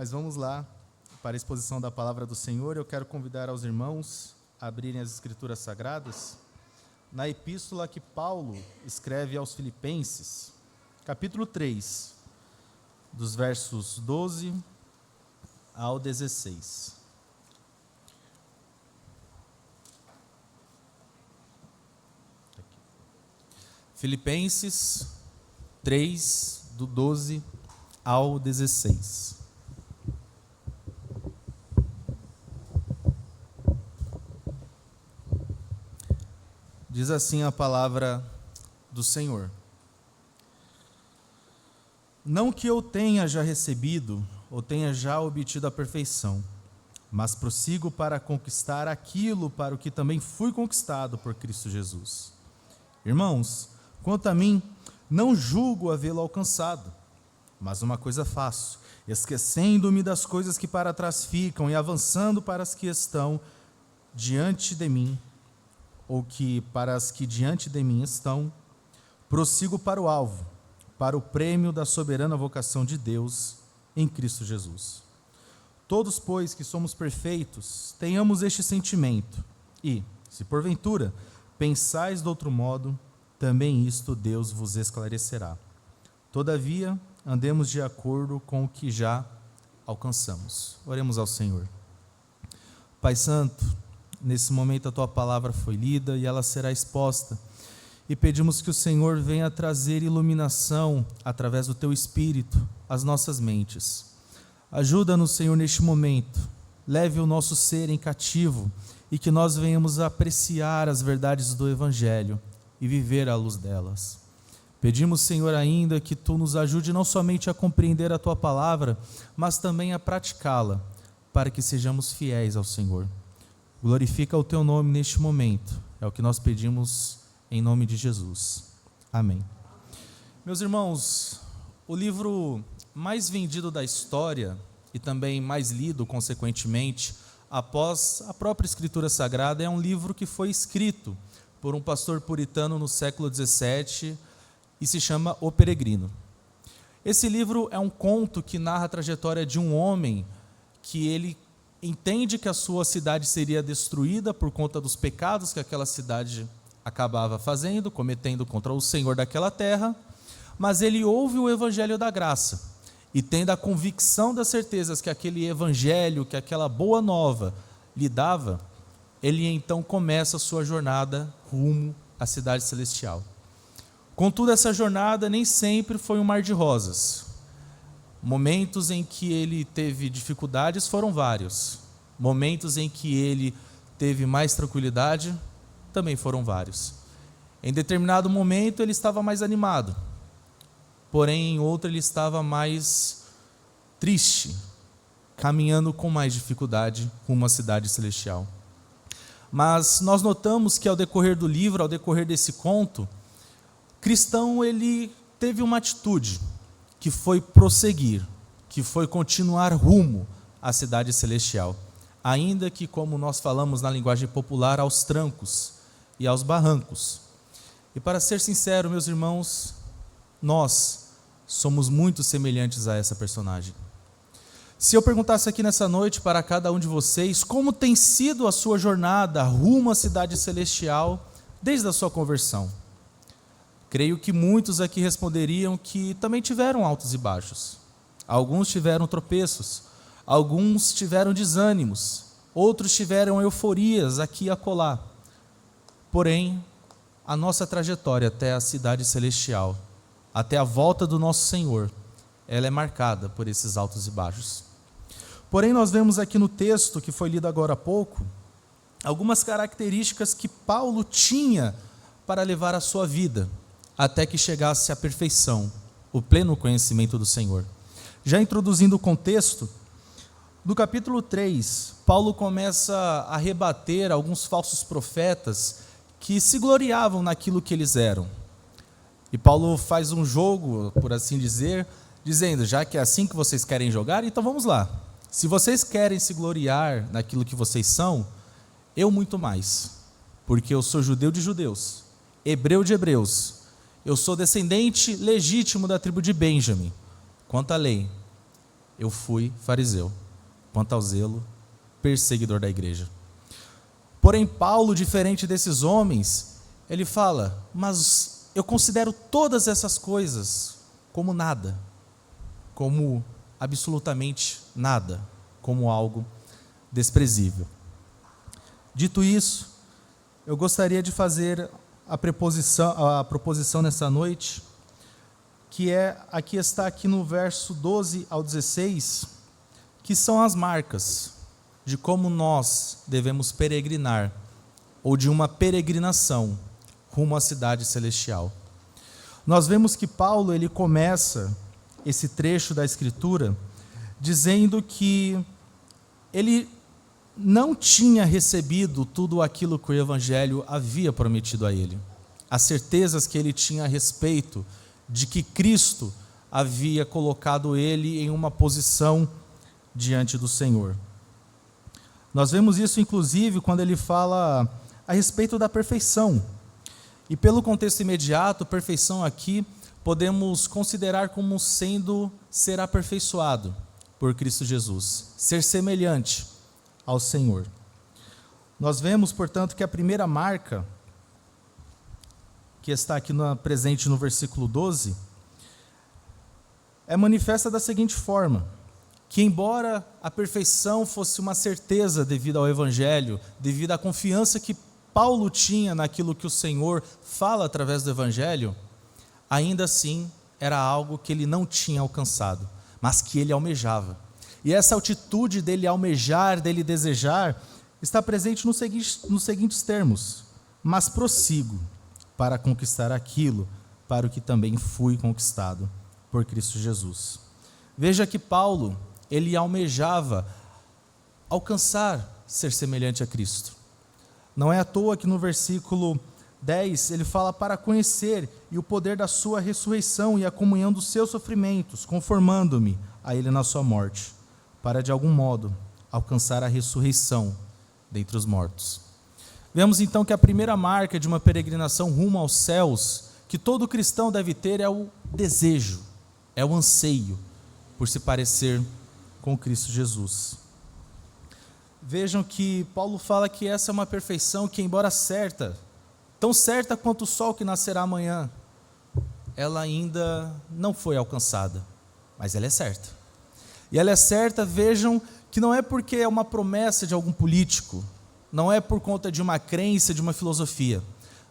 Mas vamos lá para a exposição da palavra do Senhor. Eu quero convidar aos irmãos a abrirem as Escrituras Sagradas na epístola que Paulo escreve aos Filipenses, capítulo 3, dos versos 12 ao 16. Filipenses 3, do 12 ao 16. Diz assim a palavra do Senhor: Não que eu tenha já recebido ou tenha já obtido a perfeição, mas prossigo para conquistar aquilo para o que também fui conquistado por Cristo Jesus. Irmãos, quanto a mim, não julgo havê-lo alcançado, mas uma coisa faço, esquecendo-me das coisas que para trás ficam e avançando para as que estão diante de mim, ou que para as que diante de mim estão, prossigo para o alvo, para o prêmio da soberana vocação de Deus em Cristo Jesus. Todos, pois, que somos perfeitos, tenhamos este sentimento, e, se porventura pensais de outro modo, também isto Deus vos esclarecerá. Todavia, andemos de acordo com o que já alcançamos. Oremos ao Senhor. Pai Santo, nesse momento a Tua palavra foi lida e ela será exposta. E pedimos que o Senhor venha trazer iluminação, através do Teu Espírito, às nossas mentes. Ajuda-nos, Senhor, neste momento. Leve o nosso ser em cativo e que nós venhamos a apreciar as verdades do Evangelho e viver à luz delas. Pedimos, Senhor, ainda que Tu nos ajude não somente a compreender a Tua palavra, mas também a praticá-la, para que sejamos fiéis ao Senhor. Glorifica o Teu nome neste momento, é o que nós pedimos em nome de Jesus. Amém. Meus irmãos, o livro mais vendido da história e também mais lido, consequentemente, após a própria Escritura Sagrada, é um livro que foi escrito por um pastor puritano no século XVII e se chama O Peregrino. Esse livro é um conto que narra a trajetória de um homem que ele entende que a sua cidade seria destruída por conta dos pecados que aquela cidade acabava fazendo, cometendo contra o Senhor daquela terra, mas ele ouve o Evangelho da Graça e, tendo a convicção das certezas que aquele Evangelho, que aquela boa nova lhe dava, ele então começa a sua jornada rumo à cidade celestial. Contudo, essa jornada nem sempre foi um mar de rosas. Momentos em que ele teve dificuldades foram vários. Momentos em que ele teve mais tranquilidade também foram vários. Em determinado momento ele estava mais animado, porém em outro ele estava mais triste, caminhando com mais dificuldade rumo à cidade celestial. Mas nós notamos que ao decorrer do livro, ao decorrer desse conto, o cristão ele teve uma atitude que foi prosseguir, que foi continuar rumo à cidade celestial, ainda que, como nós falamos na linguagem popular, aos trancos e aos barrancos. E para ser sincero, meus irmãos, nós somos muito semelhantes a essa personagem. Se eu perguntasse aqui nessa noite para cada um de vocês, como tem sido a sua jornada rumo à cidade celestial desde a sua conversão? Creio que muitos aqui responderiam que também tiveram altos e baixos. Alguns tiveram tropeços, alguns tiveram desânimos, outros tiveram euforias aqui e acolá. Porém, a nossa trajetória até a cidade celestial, até a volta do nosso Senhor, ela é marcada por esses altos e baixos. Porém, nós vemos aqui no texto, que foi lido agora há pouco, algumas características que Paulo tinha para levar a sua vida, até que chegasse à perfeição, o pleno conhecimento do Senhor. Já introduzindo o contexto, no capítulo 3, Paulo começa a rebater alguns falsos profetas que se gloriavam naquilo que eles eram. E Paulo faz um jogo, por assim dizer, dizendo, já que é assim que vocês querem jogar, então vamos lá. Se vocês querem se gloriar naquilo que vocês são, eu muito mais, porque eu sou judeu de judeus, hebreu de hebreus, eu sou descendente legítimo da tribo de Benjamim. Quanto à lei, eu fui fariseu. Quanto ao zelo, perseguidor da igreja. Porém, Paulo, diferente desses homens, ele fala: mas eu considero todas essas coisas como nada, como absolutamente nada, como algo desprezível. Dito isso, eu gostaria de fazer a proposição nessa noite, que está aqui no verso 12 ao 16, que são as marcas de como nós devemos peregrinar, ou de uma peregrinação rumo à cidade celestial. Nós vemos que Paulo, ele começa esse trecho da Escritura dizendo que ele não tinha recebido tudo aquilo que o Evangelho havia prometido a ele, as certezas que ele tinha a respeito de que Cristo havia colocado ele em uma posição diante do Senhor. Nós vemos isso inclusive quando ele fala a respeito da perfeição. E pelo contexto imediato, perfeição aqui podemos considerar como sendo ser aperfeiçoado por Cristo Jesus, ser semelhante ao Senhor. Nós vemos, portanto, que a primeira marca, que está aqui presente no versículo 12, é manifesta da seguinte forma: que embora a perfeição fosse uma certeza devido ao Evangelho, devido à confiança que Paulo tinha naquilo que o Senhor fala através do Evangelho, ainda assim era algo que ele não tinha alcançado, mas que ele almejava. E essa altitude dele almejar, dele desejar, está presente nos seguintes termos: mas prossigo para conquistar aquilo para o que também fui conquistado por Cristo Jesus. Veja que Paulo, ele almejava alcançar ser semelhante a Cristo. Não é à toa que no versículo 10 ele fala: para conhecer e o poder da sua ressurreição e a comunhão dos seus sofrimentos, conformando-me a ele na sua morte, para de algum modo alcançar a ressurreição dentre os mortos. Vemos então que a primeira marca de uma peregrinação rumo aos céus que todo cristão deve ter é o desejo, é o anseio por se parecer com Cristo Jesus. Vejam que Paulo fala que essa é uma perfeição que, embora certa, tão certa quanto o sol que nascerá amanhã, ela ainda não foi alcançada, mas ela é certa. E ela é certa, vejam, que não é porque é uma promessa de algum político, não é por conta de uma crença, de uma filosofia,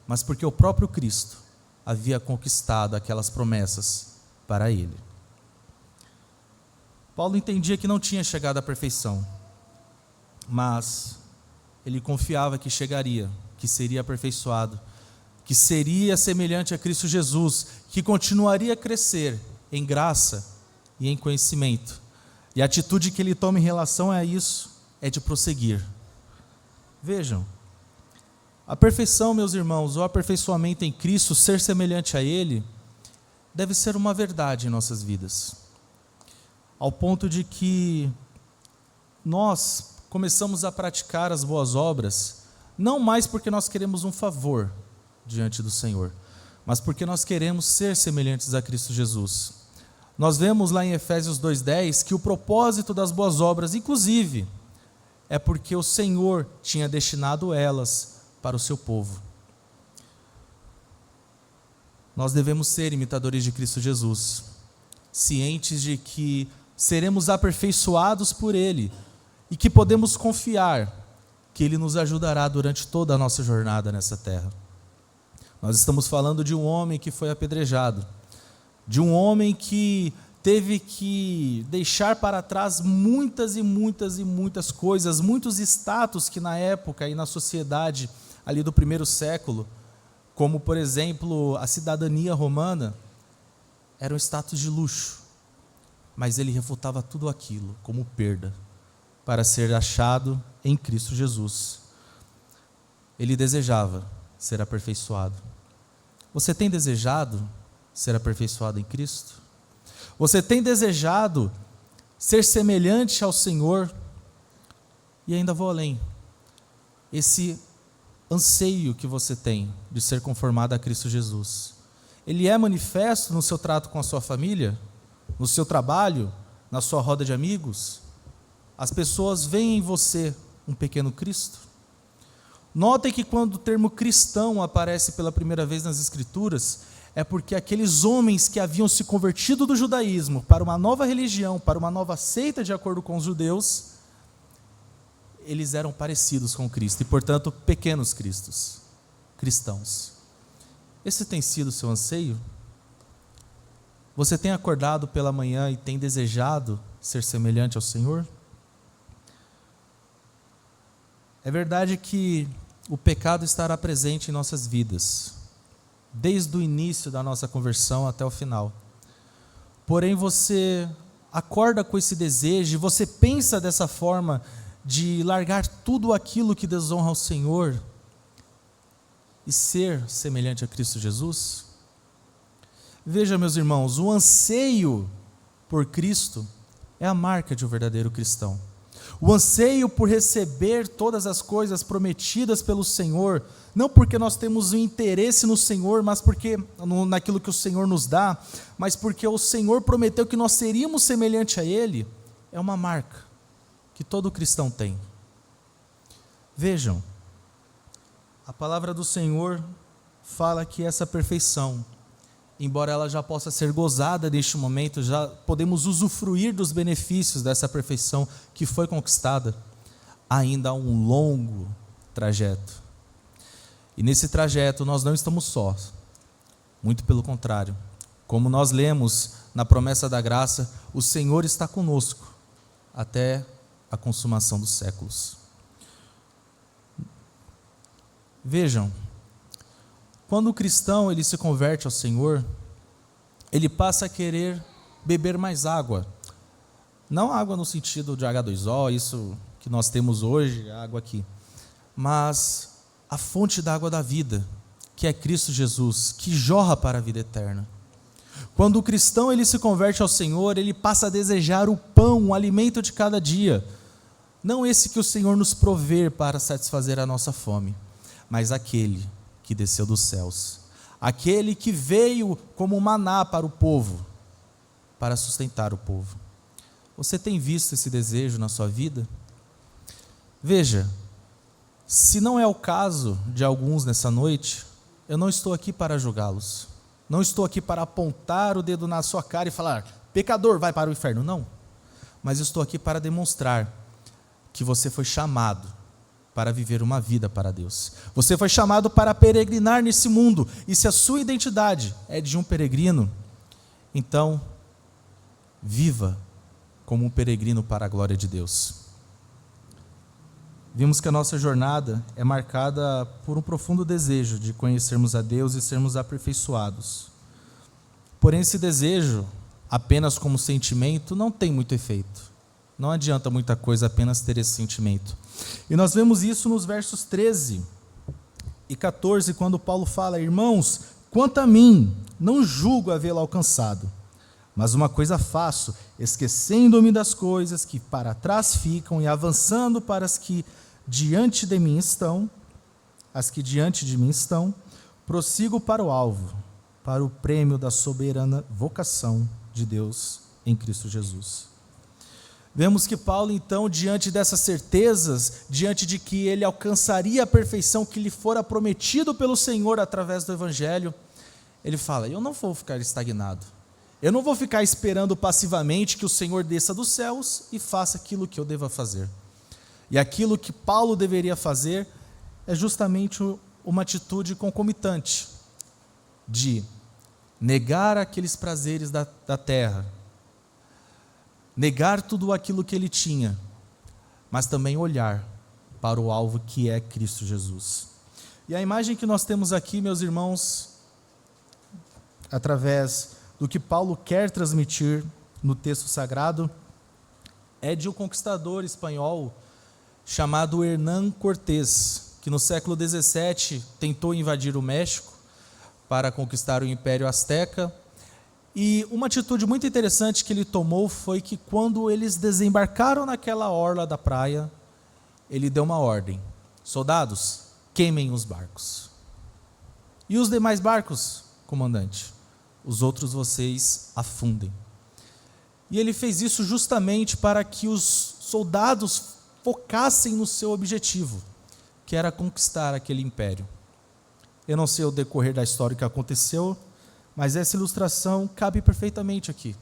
mas porque o próprio Cristo havia conquistado aquelas promessas para ele. Paulo entendia que não tinha chegado à perfeição, mas ele confiava que chegaria, que seria aperfeiçoado, que seria semelhante a Cristo Jesus, que continuaria a crescer em graça e em conhecimento. E a atitude que ele toma em relação a isso é de prosseguir. Vejam, a perfeição, meus irmãos, o aperfeiçoamento em Cristo, ser semelhante a Ele, deve ser uma verdade em nossas vidas, ao ponto de que nós começamos a praticar as boas obras, não mais porque nós queremos um favor diante do Senhor, mas porque nós queremos ser semelhantes a Cristo Jesus. Nós vemos lá em Efésios 2:10 que o propósito das boas obras, inclusive, é porque o Senhor tinha destinado elas para o seu povo. Nós devemos ser imitadores de Cristo Jesus, cientes de que seremos aperfeiçoados por Ele e que podemos confiar que Ele nos ajudará durante toda a nossa jornada nessa terra. Nós estamos falando de um homem que foi apedrejado, de um homem que teve que deixar para trás muitas e muitas e muitas coisas, muitos status que na época e na sociedade ali do primeiro século, como por exemplo a cidadania romana, era um status de luxo, mas ele refutava tudo aquilo como perda, para ser achado em Cristo Jesus. Ele desejava ser aperfeiçoado. Você tem desejado ser aperfeiçoado em Cristo? Você tem desejado ser semelhante ao Senhor? E ainda vou além. Esse anseio que você tem de ser conformado a Cristo Jesus, ele é manifesto no seu trato com a sua família, no seu trabalho, na sua roda de amigos, as pessoas veem em você um pequeno Cristo? Notem que quando o termo cristão aparece pela primeira vez nas Escrituras, é porque aqueles homens que haviam se convertido do judaísmo para uma nova religião, para uma nova seita de acordo com os judeus, eles eram parecidos com Cristo e, portanto, pequenos cristos, cristãos. Esse tem sido o seu anseio? Você tem acordado pela manhã e tem desejado ser semelhante ao Senhor? É verdade que o pecado estará presente em nossas vidas, desde o início da nossa conversão até o final. Porém, você acorda com esse desejo, você pensa dessa forma de largar tudo aquilo que desonra ao Senhor e ser semelhante a Cristo Jesus? Veja, meus irmãos, o anseio por Cristo é a marca de um verdadeiro cristão. O anseio por receber todas as coisas prometidas pelo Senhor, não porque nós temos um interesse no Senhor, mas porque naquilo que o Senhor nos dá, mas porque o Senhor prometeu que nós seríamos semelhante a Ele, é uma marca que todo cristão tem. Vejam, a palavra do Senhor fala que essa perfeição, embora ela já possa ser gozada neste momento, já podemos usufruir dos benefícios dessa perfeição que foi conquistada, ainda há um longo trajeto. E nesse trajeto nós não estamos sós, muito pelo contrário. Como nós lemos na promessa da graça, o Senhor está conosco até a consumação dos séculos. Vejam, quando o cristão ele se converte ao Senhor, ele passa a querer beber mais água. Não água no sentido de H2O, isso que nós temos hoje, a água aqui. Mas a fonte da água da vida, que é Cristo Jesus, que jorra para a vida eterna. Quando o cristão ele se converte ao Senhor, ele passa a desejar o pão, o alimento de cada dia. Não esse que o Senhor nos provê para satisfazer a nossa fome, mas aquele que desceu dos céus, aquele que veio como maná para o povo, para sustentar o povo. Você tem visto esse desejo na sua vida? Veja, se não é o caso de alguns nessa noite, eu não estou aqui para julgá-los, não estou aqui para apontar o dedo na sua cara e falar, pecador, vai para o inferno, não. Mas estou aqui para demonstrar que você foi chamado para viver uma vida para Deus. Você foi chamado para peregrinar nesse mundo, e se a sua identidade é de um peregrino, então, viva como um peregrino para a glória de Deus. Vimos que a nossa jornada é marcada por um profundo desejo de conhecermos a Deus e sermos aperfeiçoados. Porém, esse desejo, apenas como sentimento, não tem muito efeito. Não adianta muita coisa apenas ter esse sentimento. E nós vemos isso nos versos 13 e 14, quando Paulo fala, irmãos, quanto a mim, não julgo havê-lo alcançado, mas uma coisa faço, esquecendo-me das coisas que para trás ficam e avançando para as que diante de mim estão, prossigo para o alvo, para o prêmio da soberana vocação de Deus em Cristo Jesus. Vemos que Paulo, então, diante dessas certezas, diante de que ele alcançaria a perfeição que lhe fora prometido pelo Senhor através do Evangelho, ele fala, eu não vou ficar estagnado, eu não vou ficar esperando passivamente que o Senhor desça dos céus e faça aquilo que eu deva fazer. E aquilo que Paulo deveria fazer é justamente uma atitude concomitante, de negar aqueles prazeres da terra, negar tudo aquilo que ele tinha, mas também olhar para o alvo que é Cristo Jesus. E a imagem que nós temos aqui, meus irmãos, através do que Paulo quer transmitir no texto sagrado, é de um conquistador espanhol chamado Hernán Cortés, que no século XVII tentou invadir o México para conquistar o Império Azteca. E uma atitude muito interessante que ele tomou foi que quando eles desembarcaram naquela orla da praia, ele deu uma ordem, soldados, queimem os barcos. E os demais barcos, comandante? Os outros vocês afundem. E ele fez isso justamente para que os soldados focassem no seu objetivo, que era conquistar aquele império. Eu não sei o decorrer da história que aconteceu, mas essa ilustração cabe perfeitamente aqui.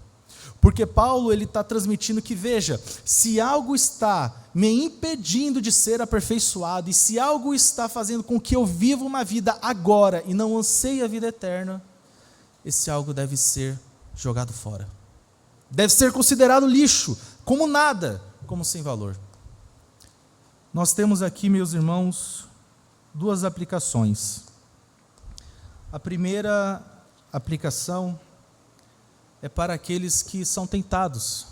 Porque Paulo está transmitindo que, veja, se algo está me impedindo de ser aperfeiçoado, e se algo está fazendo com que eu viva uma vida agora e não anseie a vida eterna, esse algo deve ser jogado fora. Deve ser considerado lixo, como nada, como sem valor. Nós temos aqui, meus irmãos, duas aplicações. A primeira aplicação é para aqueles que são tentados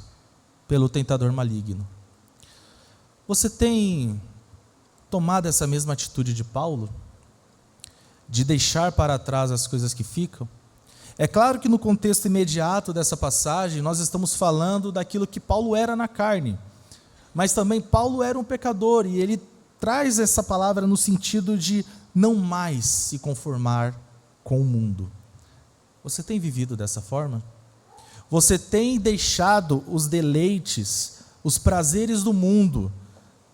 pelo tentador maligno. Você tem tomado essa mesma atitude de Paulo, de deixar para trás as coisas que ficam? É claro que no contexto imediato dessa passagem, nós estamos falando daquilo que Paulo era na carne, mas também Paulo era um pecador, e ele traz essa palavra no sentido de não mais se conformar com o mundo. Você tem vivido dessa forma? Você tem deixado os deleites, os prazeres do mundo,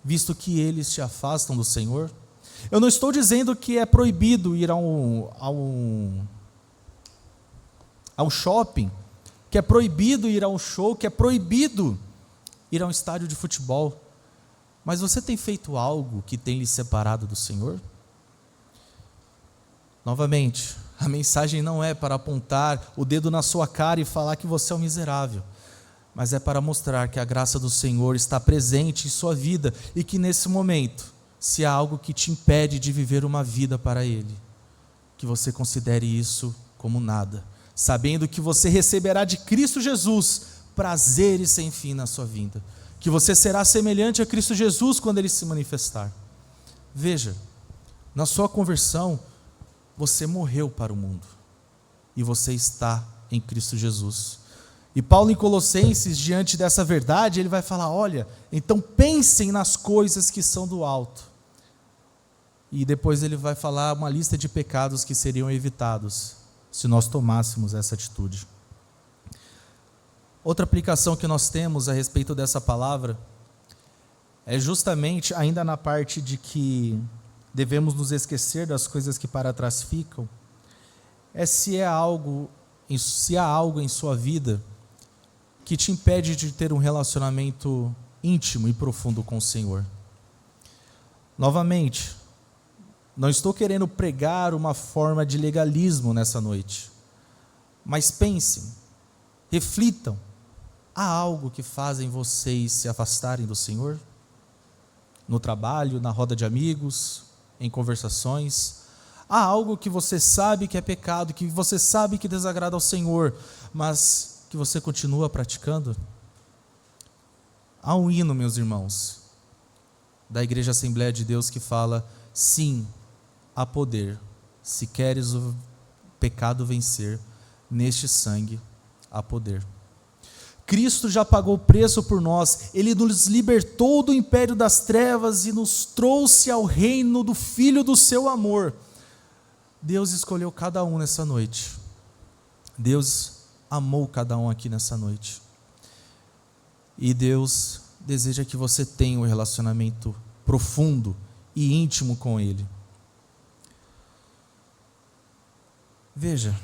visto que eles te afastam do Senhor? Eu não estou dizendo que é proibido ir ao shopping, que é proibido ir a um show, que é proibido ir a um estádio de futebol. Mas você tem feito algo que tem lhe separado do Senhor? Novamente, a mensagem não é para apontar o dedo na sua cara e falar que você é um miserável, mas é para mostrar que a graça do Senhor está presente em sua vida e que nesse momento, se há algo que te impede de viver uma vida para Ele, que você considere isso como nada, sabendo que você receberá de Cristo Jesus prazeres sem fim na sua vida, que você será semelhante a Cristo Jesus quando Ele se manifestar. Veja, na sua conversão, você morreu para o mundo e você está em Cristo Jesus. E Paulo em Colossenses, diante dessa verdade, ele vai falar: olha, então pensem nas coisas que são do alto. E depois ele vai falar uma lista de pecados que seriam evitados se nós tomássemos essa atitude. Outra aplicação que nós temos a respeito dessa palavra é justamente ainda na parte de que devemos nos esquecer das coisas que para trás ficam, se há algo em sua vida que te impede de ter um relacionamento íntimo e profundo com o Senhor. Novamente, não estou querendo pregar uma forma de legalismo nessa noite, mas pensem, reflitam, há algo que fazem vocês se afastarem do Senhor? No trabalho, na roda de amigos, em conversações, há algo que você sabe que é pecado, que você sabe que desagrada ao Senhor, mas que você continua praticando? Há um hino, meus irmãos, da Igreja Assembleia de Deus que fala: sim, há poder, se queres o pecado vencer, neste sangue há poder. Cristo já pagou o preço por nós, Ele nos libertou do império das trevas e nos trouxe ao reino do Filho do seu amor. Deus escolheu cada um nessa noite, Deus amou cada um aqui nessa noite, e Deus deseja que você tenha um relacionamento profundo e íntimo com Ele. Veja,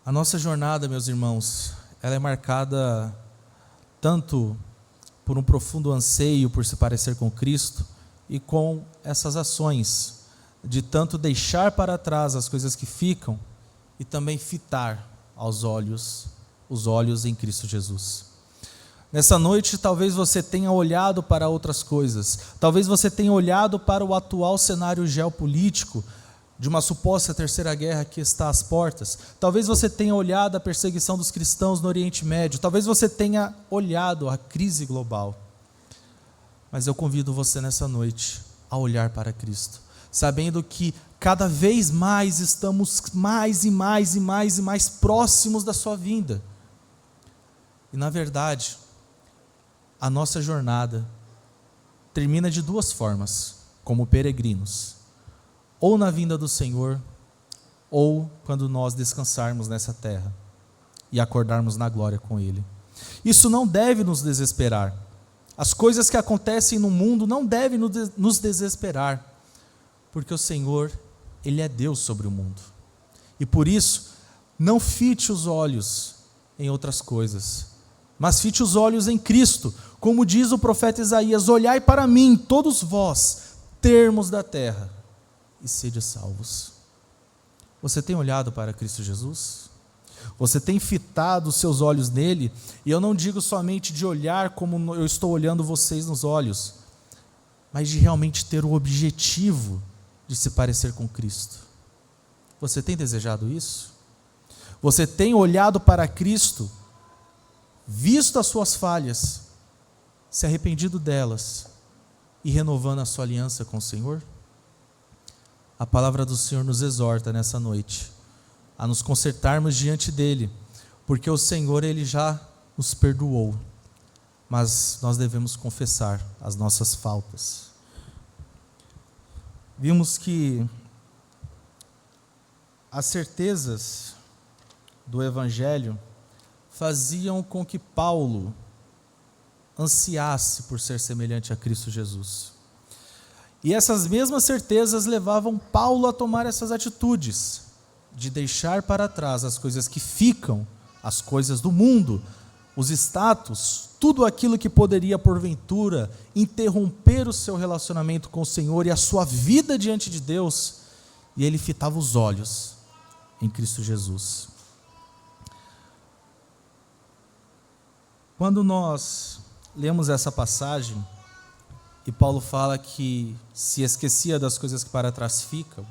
a nossa jornada, meus irmãos, ela é marcada tanto por um profundo anseio por se parecer com Cristo e com essas ações de tanto deixar para trás as coisas que ficam e também fitar os olhos em Cristo Jesus. Nessa noite, talvez você tenha olhado para outras coisas, talvez você tenha olhado para o atual cenário geopolítico de uma suposta terceira guerra que está às portas. Talvez você tenha olhado a perseguição dos cristãos no Oriente Médio. Talvez você tenha olhado a crise global. Mas eu convido você nessa noite a olhar para Cristo, sabendo que cada vez mais estamos mais e mais próximos da sua vinda. E na verdade, a nossa jornada termina de duas formas, como peregrinos: ou na vinda do Senhor, ou quando nós descansarmos nessa terra. e acordarmos na glória com Ele. Isso não deve nos desesperar. As coisas que acontecem no mundo não devem nos desesperar, porque o Senhor, Ele é Deus sobre o mundo. E por isso, não fite os olhos em outras coisas, mas fite os olhos em Cristo. Como diz o profeta Isaías: olhai para mim, todos vós, termos da terra, e sede salvos. Você tem olhado para Cristo Jesus? Você tem fitado os seus olhos nele? E eu não digo somente de olhar como eu estou olhando vocês nos olhos, mas de realmente ter o objetivo de se parecer com Cristo. Você tem desejado isso? Você tem olhado para Cristo, visto as suas falhas, se arrependido delas e renovando a sua aliança com o Senhor? A palavra do Senhor nos exorta nessa noite a nos consertarmos diante dele, porque o Senhor, ele já nos perdoou, mas nós devemos confessar as nossas faltas. Vimos que as certezas do Evangelho faziam com que Paulo ansiasse por ser semelhante a Cristo Jesus. E essas mesmas certezas levavam Paulo a tomar essas atitudes, de deixar para trás as coisas que ficam, as coisas do mundo, os status, tudo aquilo que poderia, porventura, interromper o seu relacionamento com o Senhor e a sua vida diante de Deus, e ele fitava os olhos em Cristo Jesus. Quando nós lemos essa passagem, e Paulo fala que se esquecia das coisas que para trás ficam,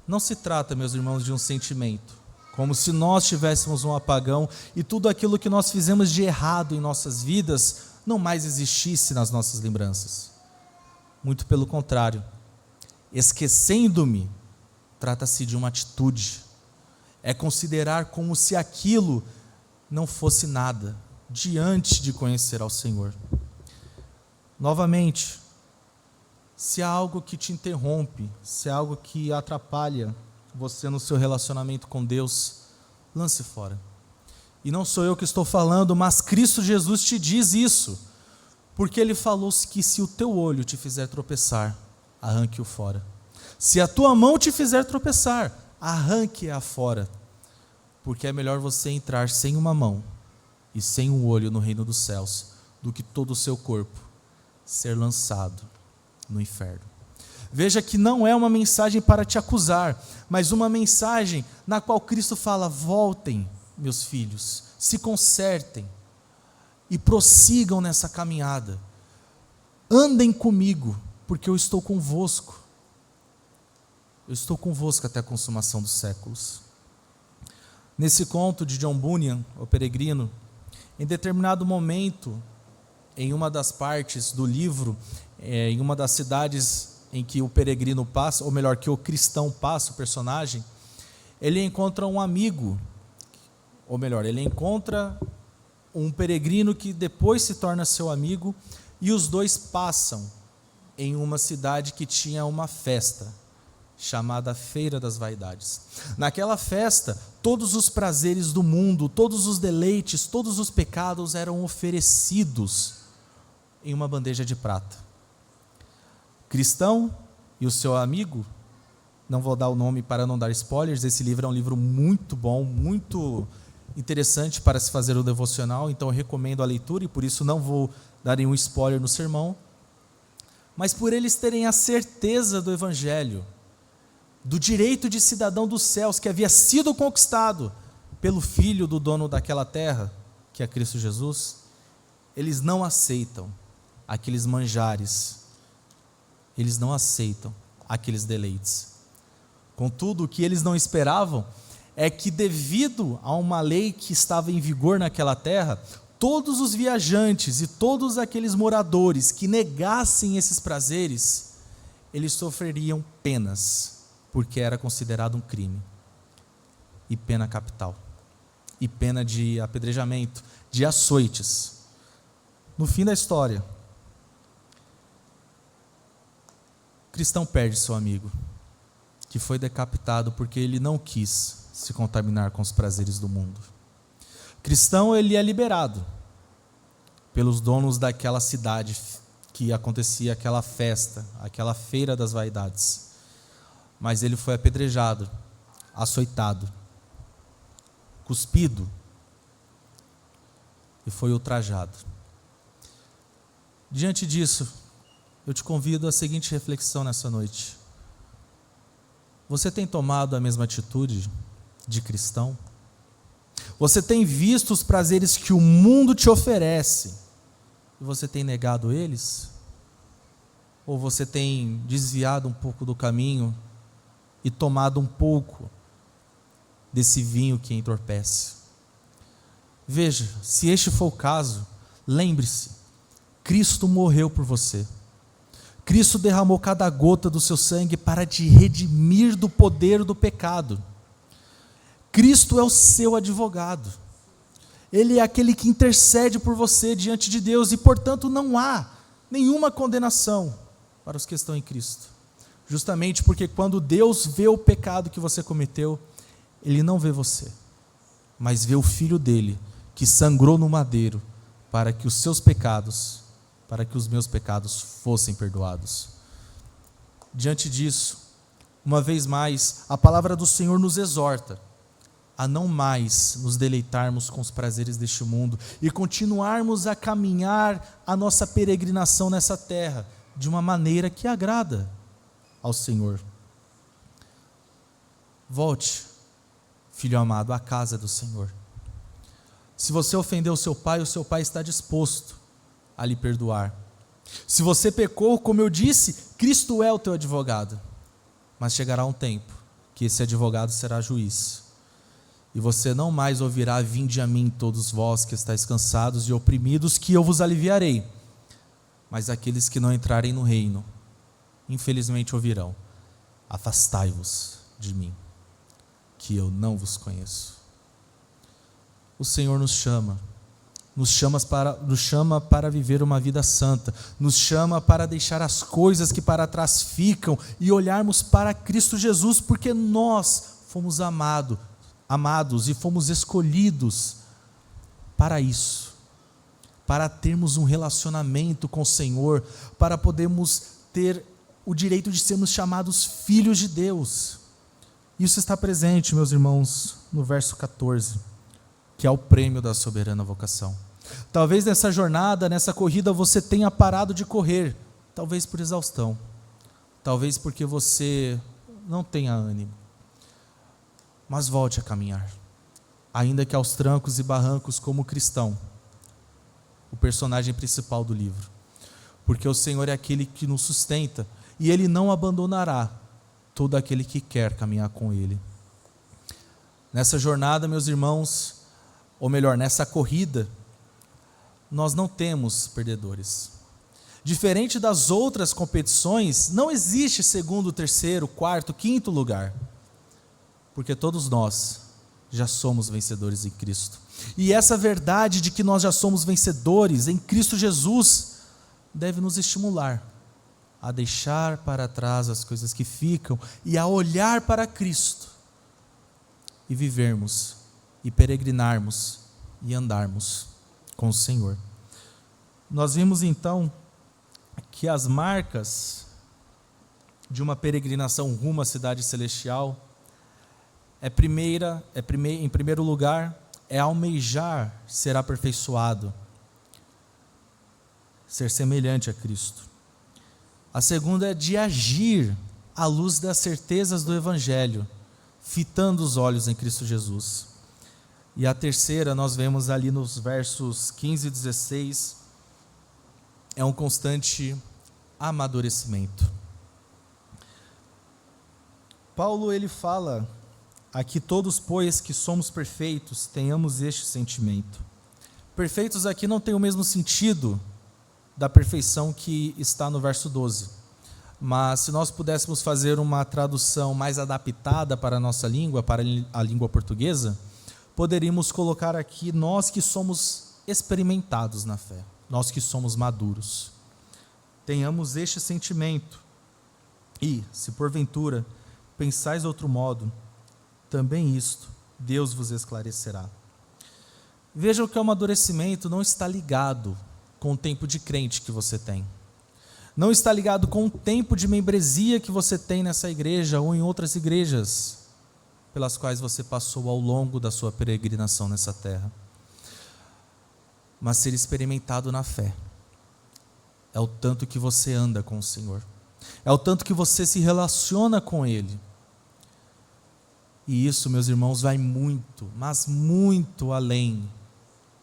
não se trata, meus irmãos, de um sentimento, como se nós tivéssemos um apagão e tudo aquilo que nós fizemos de errado em nossas vidas não mais existisse nas nossas lembranças. Muito pelo contrário, esquecendo-me, trata-se de uma atitude, é considerar como se aquilo não fosse nada, diante de conhecer ao Senhor. Novamente, se há algo que te interrompe, se há algo que atrapalha você no seu relacionamento com Deus, lance fora. E não sou eu que estou falando, mas Cristo Jesus te diz isso, porque Ele falou que se o teu olho te fizer tropeçar, arranque-o fora. Se a tua mão te fizer tropeçar, arranque-a fora, porque é melhor você entrar sem uma mão e sem um olho no reino dos céus, do que todo o seu corpo ser lançado no inferno. Veja que não é uma mensagem para te acusar, mas uma mensagem na qual Cristo fala: voltem, meus filhos, se consertem e prossigam nessa caminhada. Andem comigo, porque eu estou convosco. Eu estou convosco até a consumação dos séculos. Nesse conto de John Bunyan, o Peregrino, em determinado momento, em uma das partes do livro, em uma das cidades em que o peregrino passa, ou melhor, que o cristão passa, o personagem, ele encontra um amigo, ou melhor, ele encontra um peregrino que depois se torna seu amigo, e os dois passam em uma cidade que tinha uma festa, chamada Feira das Vaidades. Naquela festa, todos os prazeres do mundo, todos os deleites, todos os pecados eram oferecidos em uma bandeja de prata. Cristão e o seu amigo, não vou dar o nome para não dar spoilers, esse livro é um livro muito bom, muito interessante para se fazer o devocional, então eu recomendo a leitura e por isso não vou dar nenhum spoiler no sermão, mas por eles terem a certeza do Evangelho, do direito de cidadão dos céus que havia sido conquistado pelo Filho do dono daquela terra, que é Cristo Jesus, eles não aceitam aqueles manjares, eles não aceitam aqueles deleites. Contudo, o que eles não esperavam é que, devido a uma lei que estava em vigor naquela terra, todos os viajantes e todos aqueles moradores que negassem esses prazeres, eles sofreriam penas, porque era considerado um crime, e pena capital, e pena de apedrejamento, de açoites. No fim da história, o cristão perde seu amigo, que foi decapitado porque ele não quis se contaminar com os prazeres do mundo. Cristão, ele é liberado pelos donos daquela cidade que acontecia aquela festa, aquela feira das vaidades. Mas ele foi apedrejado, açoitado, cuspido e foi ultrajado. Diante disso, eu te convido à seguinte reflexão nessa noite. Você tem tomado a mesma atitude de cristão? Você tem visto os prazeres que o mundo te oferece e você tem negado eles? Ou você tem desviado um pouco do caminho e tomado um pouco desse vinho que entorpece? Veja, se este for o caso, lembre-se, Cristo morreu por você. Cristo derramou cada gota do seu sangue para te redimir do poder do pecado. Cristo é o seu advogado. Ele é aquele que intercede por você diante de Deus e, portanto, não há nenhuma condenação para os que estão em Cristo. Justamente porque quando Deus vê o pecado que você cometeu, Ele não vê você, mas vê o Filho dele, que sangrou no madeiro para que os seus pecados, para que os meus pecados fossem perdoados. Diante disso, uma vez mais, a palavra do Senhor nos exorta a não mais nos deleitarmos com os prazeres deste mundo e continuarmos a caminhar a nossa peregrinação nessa terra de uma maneira que agrada ao Senhor. Volte, filho amado, à casa do Senhor. Se você ofendeu o seu pai está disposto a lhe perdoar. Se você pecou, como eu disse, Cristo é o teu advogado. Mas chegará um tempo que esse advogado será juiz. E você não mais ouvirá: vinde a mim todos vós que estáis cansados e oprimidos, que eu vos aliviarei. Mas aqueles que não entrarem no reino, infelizmente ouvirão: afastai-vos de mim, que eu não vos conheço. O Senhor nos chama para viver uma vida santa, nos chama para deixar as coisas que para trás ficam e olharmos para Cristo Jesus, porque nós fomos amados e fomos escolhidos para isso, para termos um relacionamento com o Senhor, para podermos ter o direito de sermos chamados filhos de Deus. Isso está presente, meus irmãos, no verso 14, que é o prêmio da soberana vocação. Talvez nessa jornada, nessa corrida, você tenha parado de correr, talvez por exaustão, talvez porque você não tenha ânimo. Mas volte a caminhar, ainda que aos trancos e barrancos, como cristão, o personagem principal do livro, porque o Senhor é aquele que nos sustenta e Ele não abandonará todo aquele que quer caminhar com Ele. Nessa jornada, meus irmãos, ou melhor, nessa corrida, nós não temos perdedores. Diferente das outras competições, não existe segundo, terceiro, quarto, quinto lugar, porque todos nós já somos vencedores em Cristo. E essa verdade de que nós já somos vencedores em Cristo Jesus deve nos estimular a deixar para trás as coisas que ficam e a olhar para Cristo e vivermos e peregrinarmos e andarmos com o Senhor. Nós vimos então que as marcas de uma peregrinação rumo à cidade celestial em primeiro lugar, é almejar ser aperfeiçoado, ser semelhante a Cristo. A segunda é de agir à luz das certezas do Evangelho, fitando os olhos em Cristo Jesus. E a terceira, nós vemos ali nos versos 15 e 16, é um constante amadurecimento. Paulo, ele fala aqui: todos, pois, que somos perfeitos, tenhamos este sentimento. Perfeitos aqui não tem o mesmo sentido da perfeição que está no verso 12. Mas se nós pudéssemos fazer uma tradução mais adaptada para a nossa língua, para a língua portuguesa, poderíamos colocar aqui: nós que somos experimentados na fé, nós que somos maduros, tenhamos este sentimento. E, se porventura pensais de outro modo, também isto Deus vos esclarecerá. Vejam que o amadurecimento não está ligado com o tempo de crente que você tem. Não está ligado com o tempo de membresia que você tem nessa igreja ou em outras igrejas pelas quais você passou ao longo da sua peregrinação nessa terra. Mas ser experimentado na fé é o tanto que você anda com o Senhor, é o tanto que você se relaciona com Ele. E isso, meus irmãos, vai muito, mas muito além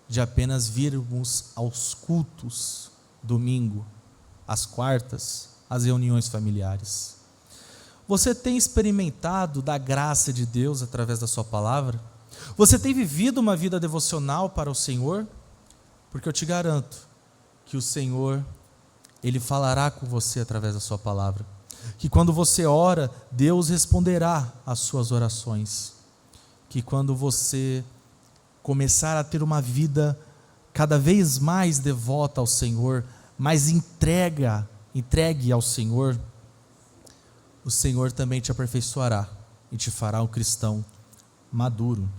de apenas virmos aos cultos, domingo, às quartas, às reuniões familiares. Você tem experimentado da graça de Deus através da sua palavra? Você tem vivido uma vida devocional para o Senhor? Porque eu te garanto que o Senhor, Ele falará com você através da sua palavra. Que quando você ora, Deus responderá às suas orações. Que quando você começar a ter uma vida cada vez mais devota ao Senhor, mais entregue ao Senhor, o Senhor também te aperfeiçoará e te fará um cristão maduro.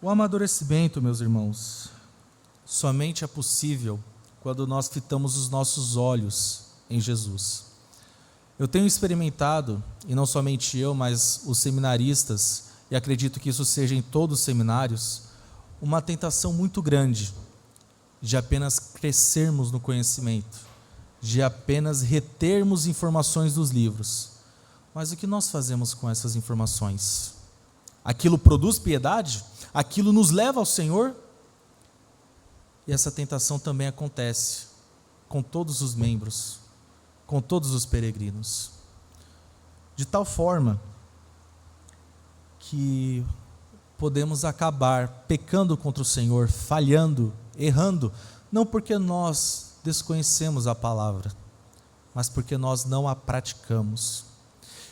O amadurecimento, meus irmãos, somente é possível quando nós fitamos os nossos olhos em Jesus. Eu tenho experimentado, e não somente eu, mas os seminaristas, e acredito que isso seja em todos os seminários, uma tentação muito grande de apenas crescermos no conhecimento, de apenas retermos informações dos livros. Mas o que nós fazemos com essas informações? Aquilo produz piedade? Aquilo nos leva ao Senhor? E essa tentação também acontece com todos os membros, com todos os peregrinos. De tal forma que podemos acabar pecando contra o Senhor, falhando, errando, não porque nós desconhecemos a palavra, mas porque nós não a praticamos.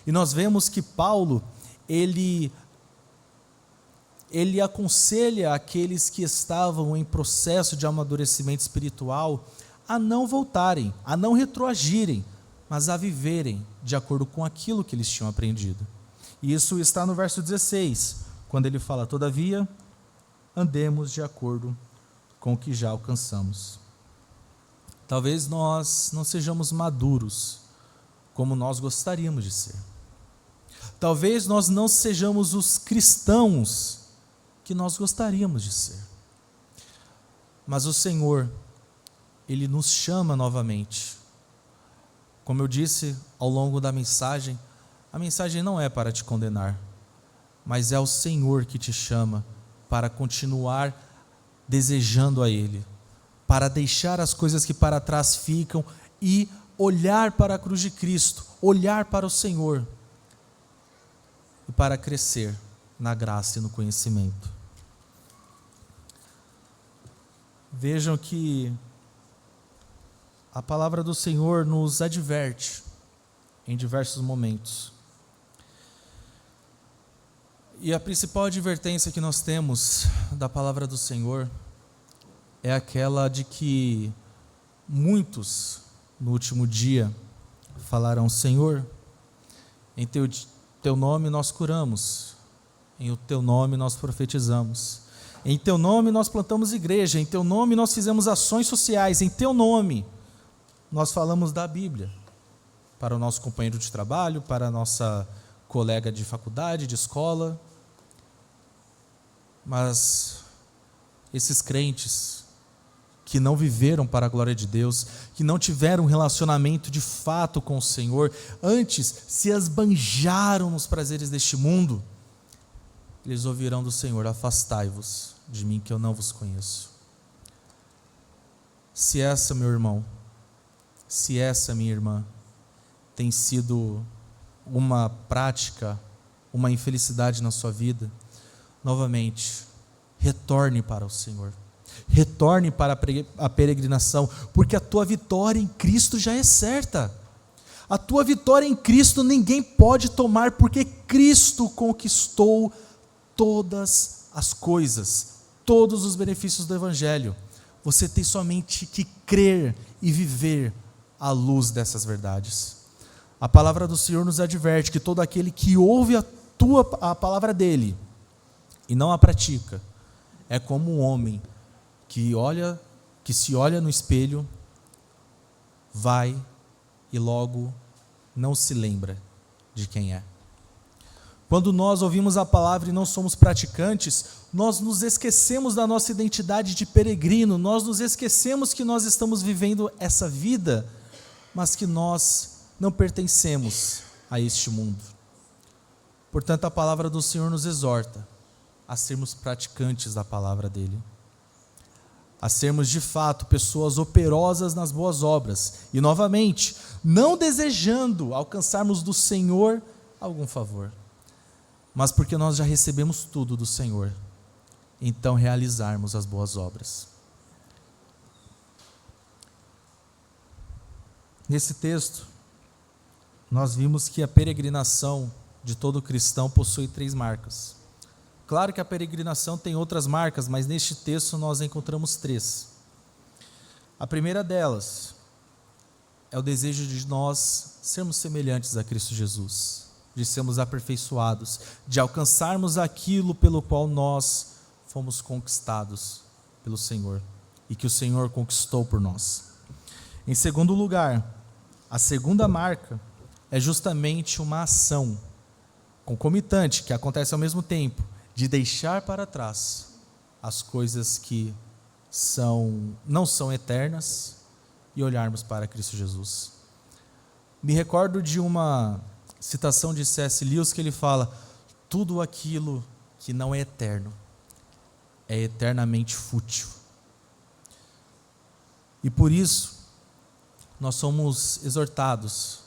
E nós vemos que Paulo, ele aconselha aqueles que estavam em processo de amadurecimento espiritual a não voltarem, a não retroagirem, mas a viverem de acordo com aquilo que eles tinham aprendido. E isso está no verso 16, quando ele fala: todavia, andemos de acordo com o que já alcançamos. Talvez nós não sejamos maduros como nós gostaríamos de ser. Talvez nós não sejamos os cristãos que nós gostaríamos de ser. Mas o Senhor, Ele nos chama novamente. Como eu disse ao longo da mensagem, a mensagem não é para te condenar, mas é o Senhor que te chama para continuar desejando a Ele, para deixar as coisas que para trás ficam e olhar para a cruz de Cristo, olhar para o Senhor, e para crescer na graça e no conhecimento. Vejam que a palavra do Senhor nos adverte em diversos momentos. E a principal advertência que nós temos da palavra do Senhor é aquela de que muitos no último dia falarão: Senhor, em teu nome nós curamos, em teu nome nós profetizamos, em teu nome nós plantamos igreja, em teu nome nós fizemos ações sociais, em teu nome nós falamos da Bíblia para o nosso companheiro de trabalho, para a nossa colega de faculdade, de escola. Mas esses crentes que não viveram para a glória de Deus, que não tiveram um relacionamento de fato com o Senhor, antes se esbanjaram nos prazeres deste mundo, eles ouvirão do Senhor: afastai-vos de mim, que eu não vos conheço. Se essa, meu irmão, se essa, minha irmã, tem sido uma prática, uma infelicidade na sua vida, novamente, retorne para o Senhor, retorne para a peregrinação, porque a tua vitória em Cristo já é certa. A tua vitória em Cristo ninguém pode tomar, porque Cristo conquistou todas as coisas, todos os benefícios do Evangelho. Você tem somente que crer e viver à luz dessas verdades. A palavra do Senhor nos adverte que todo aquele que ouve a palavra dele e não a pratica, é como um homem que se olha no espelho, vai e logo não se lembra de quem é. Quando nós ouvimos a palavra e não somos praticantes, nós nos esquecemos da nossa identidade de peregrino, nós nos esquecemos que nós estamos vivendo essa vida, mas que nós não pertencemos a este mundo. Portanto, a palavra do Senhor nos exorta a sermos praticantes da palavra dele, a sermos de fato pessoas operosas nas boas obras, e novamente, não desejando alcançarmos do Senhor algum favor, mas porque nós já recebemos tudo do Senhor, então realizarmos as boas obras. Nesse texto, nós vimos que a peregrinação de todo cristão possui 3 marcas. Claro que a peregrinação tem outras marcas, mas neste texto nós encontramos 3. A primeira delas é o desejo de nós sermos semelhantes a Cristo Jesus, de sermos aperfeiçoados, de alcançarmos aquilo pelo qual nós fomos conquistados pelo Senhor e que o Senhor conquistou por nós. Em segundo lugar, a segunda marca é justamente uma ação concomitante, que acontece ao mesmo tempo, de deixar para trás as coisas que não são eternas e olharmos para Cristo Jesus. Me recordo de uma citação de C.S. Lewis que ele fala: tudo aquilo que não é eterno é eternamente fútil. E por isso, nós somos exortados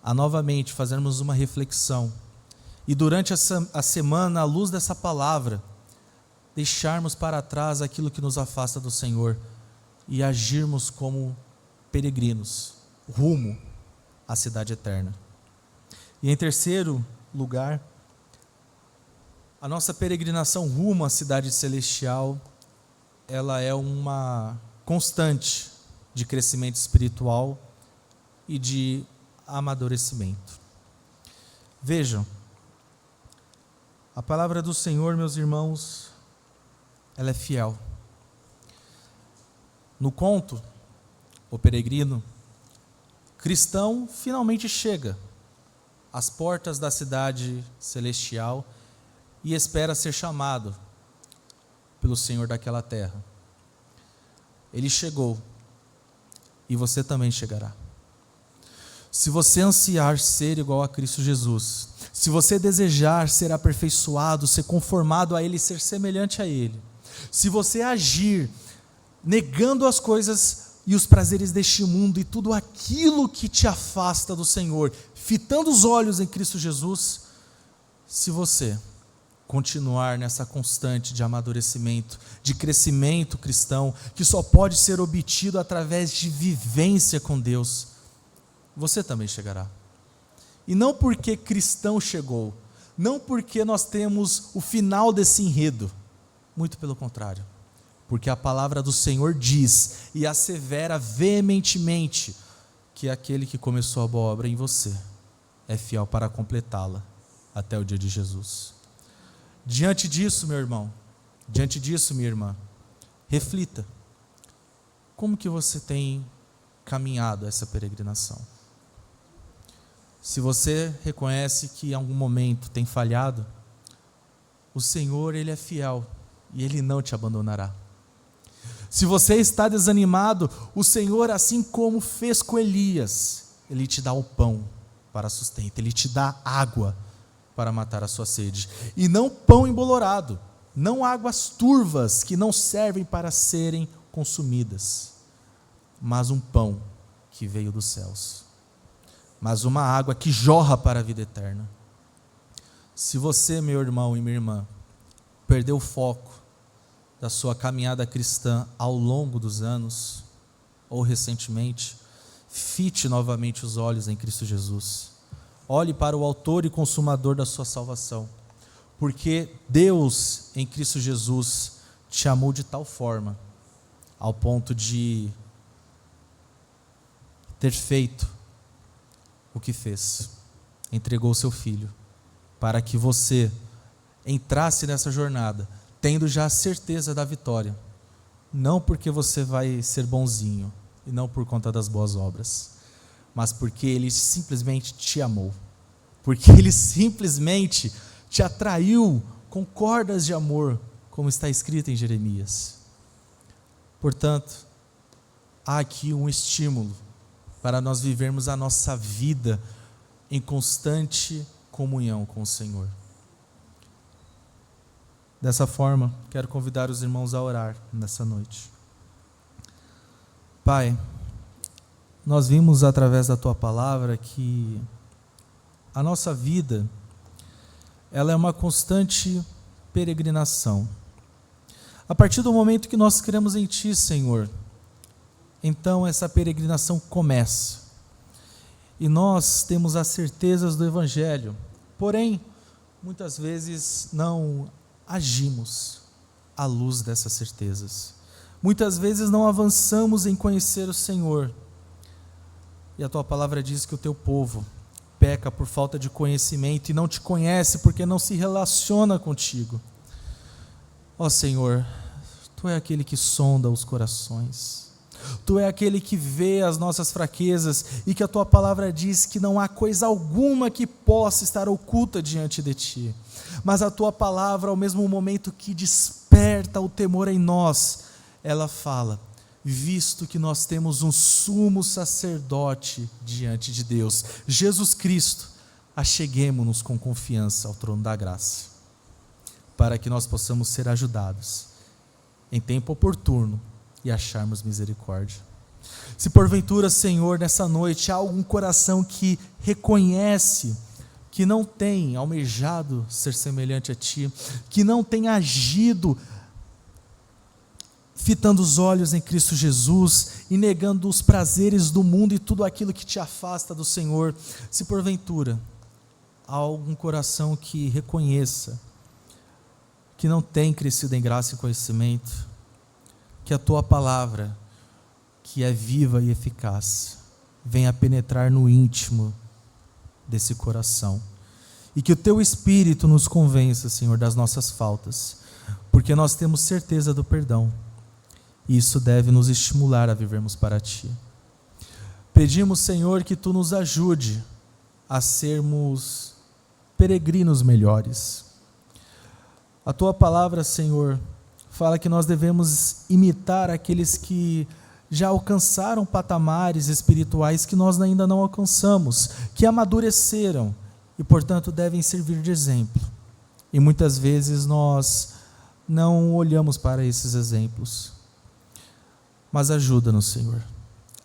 a novamente fazermos uma reflexão e durante a semana, à luz dessa palavra, deixarmos para trás aquilo que nos afasta do Senhor e agirmos como peregrinos, rumo à cidade eterna. E em terceiro lugar, a nossa peregrinação rumo à cidade celestial, ela é uma constante de crescimento espiritual e de amadurecimento. Vejam, a palavra do Senhor, meus irmãos, ela é fiel. No conto, o peregrino cristão finalmente chega às portas da cidade celestial e espera ser chamado pelo Senhor daquela terra. Ele chegou e você também chegará. Se você ansiar ser igual a Cristo Jesus, se você desejar ser aperfeiçoado, ser conformado a Ele, ser semelhante a Ele, se você agir negando as coisas e os prazeres deste mundo e tudo aquilo que te afasta do Senhor, fitando os olhos em Cristo Jesus, se você continuar nessa constante de amadurecimento, de crescimento cristão, que só pode ser obtido através de vivência com Deus, você também chegará. E não porque cristão chegou, não porque nós temos o final desse enredo, muito pelo contrário, porque a palavra do Senhor diz e assevera veementemente que aquele que começou a boa obra em você é fiel para completá-la até o dia de Jesus. Diante disso, meu irmão, diante disso, minha irmã, reflita, como que você tem caminhado essa peregrinação? Se você reconhece que em algum momento tem falhado, o Senhor, Ele é fiel e Ele não te abandonará. Se você está desanimado, o Senhor, assim como fez com Elias, Ele te dá o pão para sustento, Ele te dá água para matar a sua sede. E não pão embolorado, não águas turvas que não servem para serem consumidas, mas um pão que veio dos céus, mas uma água que jorra para a vida eterna. Se você, meu irmão e minha irmã, perdeu o foco da sua caminhada cristã ao longo dos anos, ou recentemente, fite novamente os olhos em Cristo Jesus. Olhe para o autor e consumador da sua salvação, porque Deus em Cristo Jesus te amou de tal forma, ao ponto de ter feito o que fez, entregou seu Filho, para que você entrasse nessa jornada, tendo já a certeza da vitória, não porque você vai ser bonzinho, e não por conta das boas obras, mas porque Ele simplesmente te amou, porque Ele simplesmente te atraiu com cordas de amor, como está escrito em Jeremias. Portanto, há aqui um estímulo para nós vivermos a nossa vida em constante comunhão com o Senhor. Dessa forma, quero convidar os irmãos a orar nessa noite. Pai, nós vimos através da Tua palavra que a nossa vida, ela é uma constante peregrinação. A partir do momento que nós cremos em Ti, Senhor, então essa peregrinação começa. E nós temos as certezas do Evangelho, porém, muitas vezes não agimos à luz dessas certezas. Muitas vezes não avançamos em conhecer o Senhor. E a Tua palavra diz que o Teu povo peca por falta de conhecimento e não Te conhece porque não se relaciona contigo. Ó Senhor, Tu é aquele que sonda os corações. Tu é aquele que vê as nossas fraquezas e que a Tua palavra diz que não há coisa alguma que possa estar oculta diante de Ti. Mas a Tua palavra, ao mesmo momento que desperta o temor em nós, ela fala: visto que nós temos um sumo sacerdote diante de Deus, Jesus Cristo, acheguemo-nos com confiança ao trono da graça, para que nós possamos ser ajudados em tempo oportuno e acharmos misericórdia. Se porventura, Senhor, nessa noite há algum coração que reconhece que não tem almejado ser semelhante a Ti, que não tem agido fitando os olhos em Cristo Jesus e negando os prazeres do mundo e tudo aquilo que te afasta do Senhor, se porventura há algum coração que reconheça que não tem crescido em graça e conhecimento, que a Tua palavra, que é viva e eficaz, venha penetrar no íntimo desse coração, e que o Teu Espírito nos convença, Senhor, das nossas faltas, porque nós temos certeza do perdão, e isso deve nos estimular a vivermos para Ti. Pedimos, Senhor, que Tu nos ajude a sermos peregrinos melhores. A Tua palavra, Senhor, fala que nós devemos imitar aqueles que já alcançaram patamares espirituais que nós ainda não alcançamos, que amadureceram e, portanto, devem servir de exemplo. E muitas vezes nós não olhamos para esses exemplos. Mas ajuda-nos, Senhor.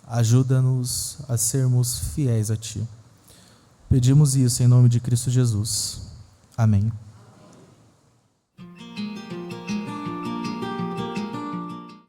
Ajuda-nos a sermos fiéis a Ti. Pedimos isso em nome de Cristo Jesus. Amém.